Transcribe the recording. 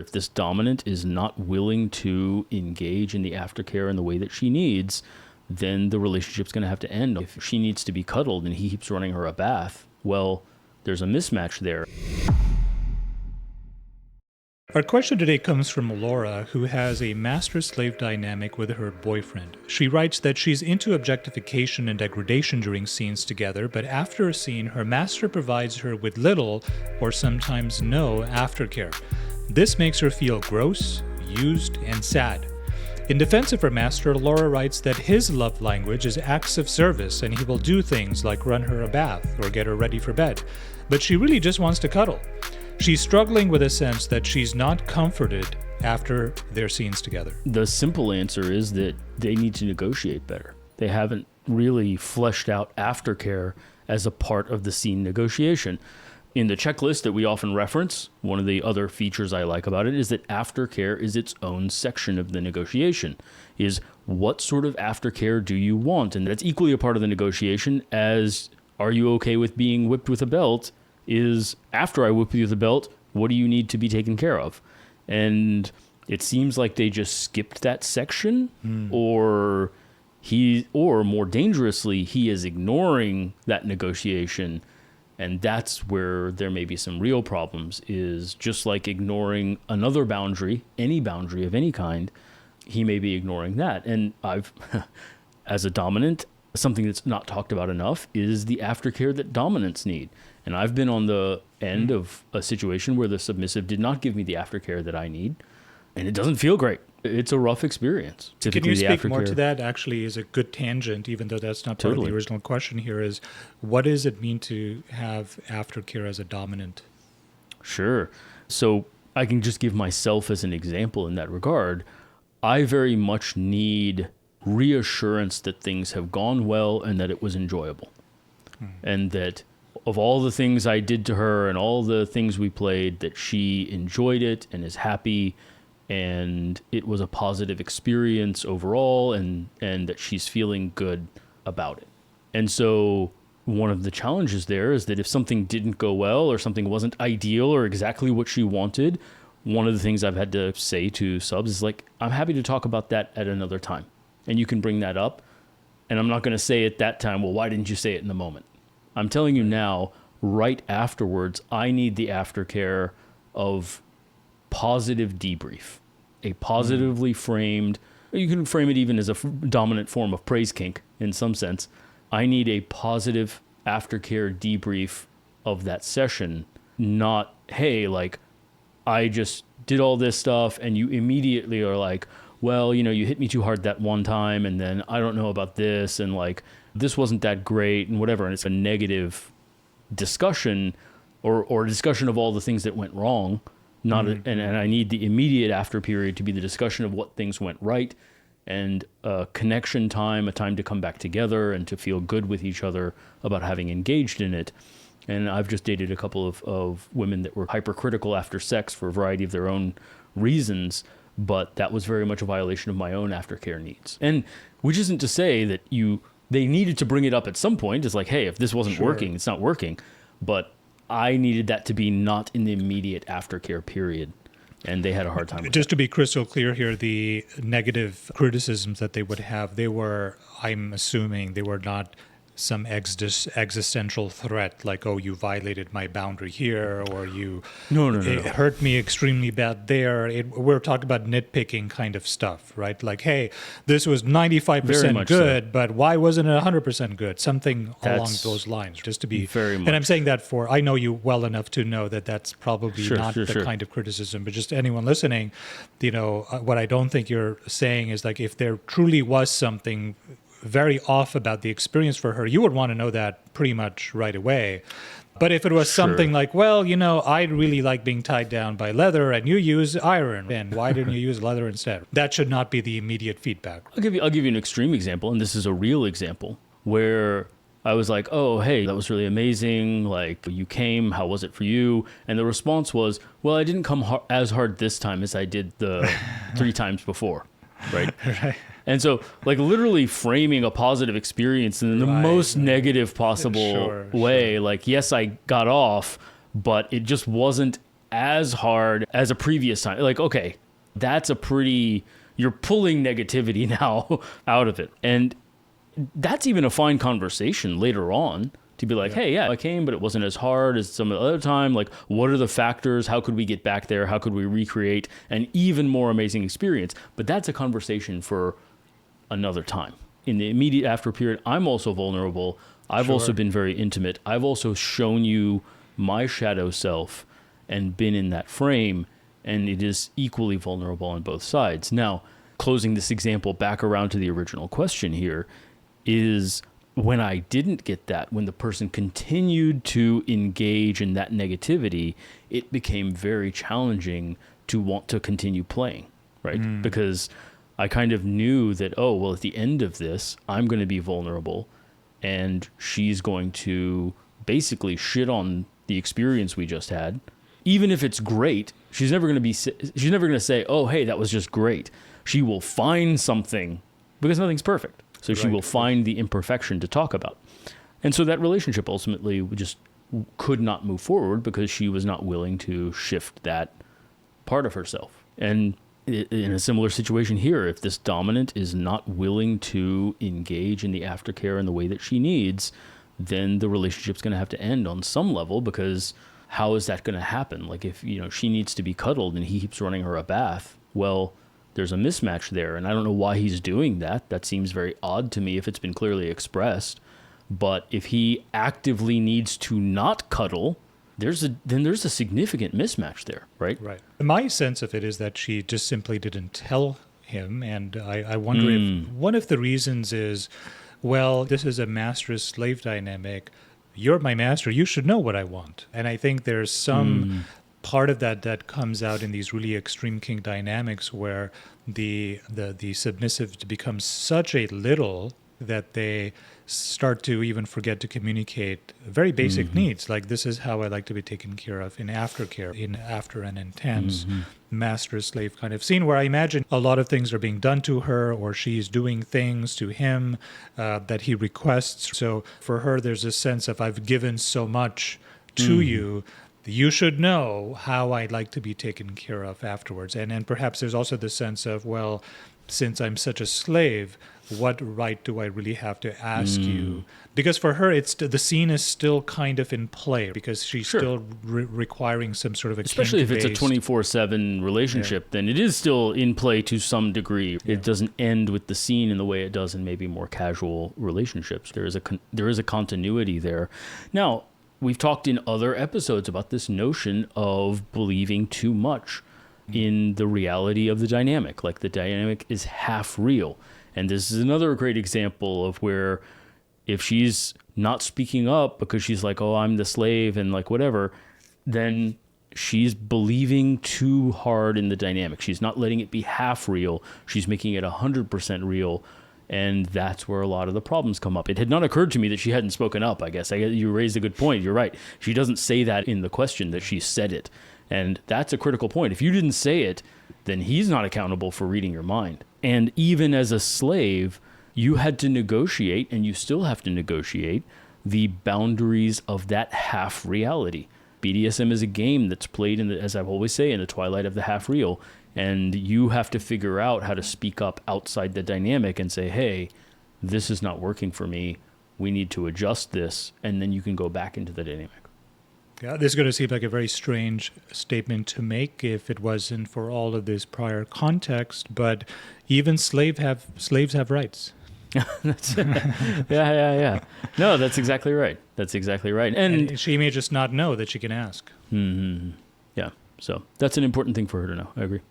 If this dominant is not willing to engage in the aftercare in the way that she needs, then the relationship's going to have to end. If she needs to be cuddled and he keeps running her a bath, well, there's a mismatch there. Our question today comes from Laura, who has a master-slave dynamic with her boyfriend. She writes that she's into objectification and degradation during scenes together, but after a scene, her master provides her with little or sometimes no aftercare. This makes her feel gross, used, and sad. In defense of her master, Laura writes that his love language is acts of service, and he will do things like run her a bath or get her ready for bed. But she really just wants to cuddle. She's struggling with a sense that she's not comforted after their scenes together. The simple answer is that they need to negotiate better. They haven't really fleshed out aftercare as a part of the scene negotiation. In the checklist that we often reference, one of the other features I like about it is that aftercare is its own section of the negotiation, is what sort of aftercare do you want? And that's equally a part of the negotiation as, are you okay with being whipped with a belt? Is, after I whip you with a belt, what do you need to be taken care of? And it seems like they just skipped that section, or more dangerously, he is ignoring that negotiation. And that's where there may be some real problems, is just like ignoring another boundary, any boundary of any kind, he may be ignoring that. And I've, as a dominant, something that's not talked about enough is the aftercare that dominants need. And I've been on the end of a situation where the submissive did not give me the aftercare that I need, and it doesn't feel great. It's a rough experience. Can you speak more to that? Actually, is a good tangent, even though that's not part of the original question here, is what does it mean to have aftercare as a dominant? Sure. So I can just give myself as an example in that regard. I very much need reassurance that things have gone well and that it was enjoyable. And that of all the things I did to her and all the things we played, that she enjoyed it and is happy, and it was a positive experience overall, and that she's feeling good about it. And so one of the challenges there is that if something didn't go well or something wasn't ideal or exactly what she wanted, one of the things I've had to say to subs is like, I'm happy to talk about that at another time. And you can bring that up. And I'm not going to say at that time, well, why didn't you say it in the moment? I'm telling you now, right afterwards, I need the aftercare of positive debrief, a positively framed, you can frame it even as a dominant form of praise kink in some sense. I need a positive aftercare debrief of that session, not, hey, like, I just did all this stuff and you immediately are like, well, you know, you hit me too hard that one time and then I don't know about this and like, this wasn't that great and whatever. And it's a negative discussion or a discussion of all the things that went wrong. And I need the immediate after period to be the discussion of what things went right and a connection time, a time to come back together and to feel good with each other about having engaged in it. And I've just dated a couple of women that were hypercritical after sex for a variety of their own reasons, but that was very much a violation of my own aftercare needs. And which isn't to say that they needed to bring it up at some point. It's like, hey, if this wasn't working, it's not working. But I needed that to be not in the immediate aftercare period. And they had a hard time with Just to be crystal clear here, the negative criticisms that they would have, they were, I'm assuming, they were not some existential threat like, oh, you violated my boundary here, or you hurt me extremely bad there. We're talking about nitpicking kind of stuff, right? Like, hey, this was 95% good, so. But why wasn't it 100% good? Something along those lines, just to be very much. And I'm saying that I know you well enough to know that that's probably not the kind of criticism, but just anyone listening, you know, what I don't think you're saying is like, if there truly was something very off about the experience for her, you would want to know that pretty much right away. But if it was something like, well, you know, I really like being tied down by leather and you use iron, and why didn't you use leather instead? That should not be the immediate feedback. I'll give you an extreme example, and this is a real example, where I was like, oh, hey, that was really amazing. Like, you came, how was it for you? And the response was, well, I didn't come as hard this time as I did the 3 times before, right? Right. And so, like, literally framing a positive experience in the most negative possible way. Like, yes, I got off, but it just wasn't as hard as a previous time. Like, okay, that's a pretty, you're pulling negativity now out of it. And that's even a fine conversation later on to be like, hey, yeah, I came, but it wasn't as hard as some other time. Like, what are the factors? How could we get back there? How could we recreate an even more amazing experience? But that's a conversation for another time. In the immediate after period, I'm also vulnerable. I've also been very intimate. I've also shown you my shadow self and been in that frame, and it is equally vulnerable on both sides. Now, closing this example back around to the original question here is, when I didn't get that, when the person continued to engage in that negativity, it became very challenging to want to continue playing, right? Because I kind of knew that, oh, well, at the end of this, I'm going to be vulnerable, and she's going to basically shit on the experience we just had. Even if it's great, she's never going to say, oh, hey, that was just great. She will find something, because nothing's perfect. So she will find the imperfection to talk about. And so that relationship ultimately just could not move forward because she was not willing to shift that part of herself. And in a similar situation here, if this dominant is not willing to engage in the aftercare in the way that she needs, then the relationship's going to have to end on some level, because how is that going to happen? Like, if, she needs to be cuddled and he keeps running her a bath, well, there's a mismatch there, and I don't know why he's doing that. That seems very odd to me if it's been clearly expressed. But if he actively needs to not cuddle, then there's a significant mismatch there, right? Right. My sense of it is that she just simply didn't tell him, and I wonder if one of the reasons is, well, this is a master-slave dynamic. You're my master. You should know what I want. And I think there's some part of that comes out in these really extreme kink dynamics where the submissive becomes such a little that they start to even forget to communicate very basic needs. Like, this is how I like to be taken care of in aftercare, in after an intense master-slave kind of scene, where I imagine a lot of things are being done to her, or she's doing things to him that he requests. So for her, there's a sense of, I've given so much to you, you should know how I'd like to be taken care of afterwards. And perhaps there's also the sense of, well, since I'm such a slave, what right do I really have to ask you? Because for her, the scene is still kind of in play, because she's still requiring some sort of a especially if it's a 24/7 relationship, then it is still in play to some degree. It doesn't end with the scene in the way it does in maybe more casual relationships. There is a continuity there. Now, we've talked in other episodes about this notion of believing too much in the reality of the dynamic. Like, the dynamic is half real. And this is another great example of where, if she's not speaking up because she's like, oh, I'm the slave and like whatever, then she's believing too hard in the dynamic. She's not letting it be half real. She's making it 100% real. And that's where a lot of the problems come up. It had not occurred to me that she hadn't spoken up, I guess. You raised a good point. You're right. She doesn't say that in the question, that she said it. And that's a critical point. If you didn't say it, then he's not accountable for reading your mind. And even as a slave, you had to negotiate, and you still have to negotiate, the boundaries of that half reality. BDSM is a game that's played, as I always say, in the twilight of the half real. And you have to figure out how to speak up outside the dynamic and say, hey, this is not working for me. We need to adjust this. And then you can go back into the dynamic. Yeah, this is going to seem like a very strange statement to make if it wasn't for all of this prior context, but even slaves have rights. Yeah. No, that's exactly right. And she may just not know that she can ask. Yeah. So that's an important thing for her to know. I agree.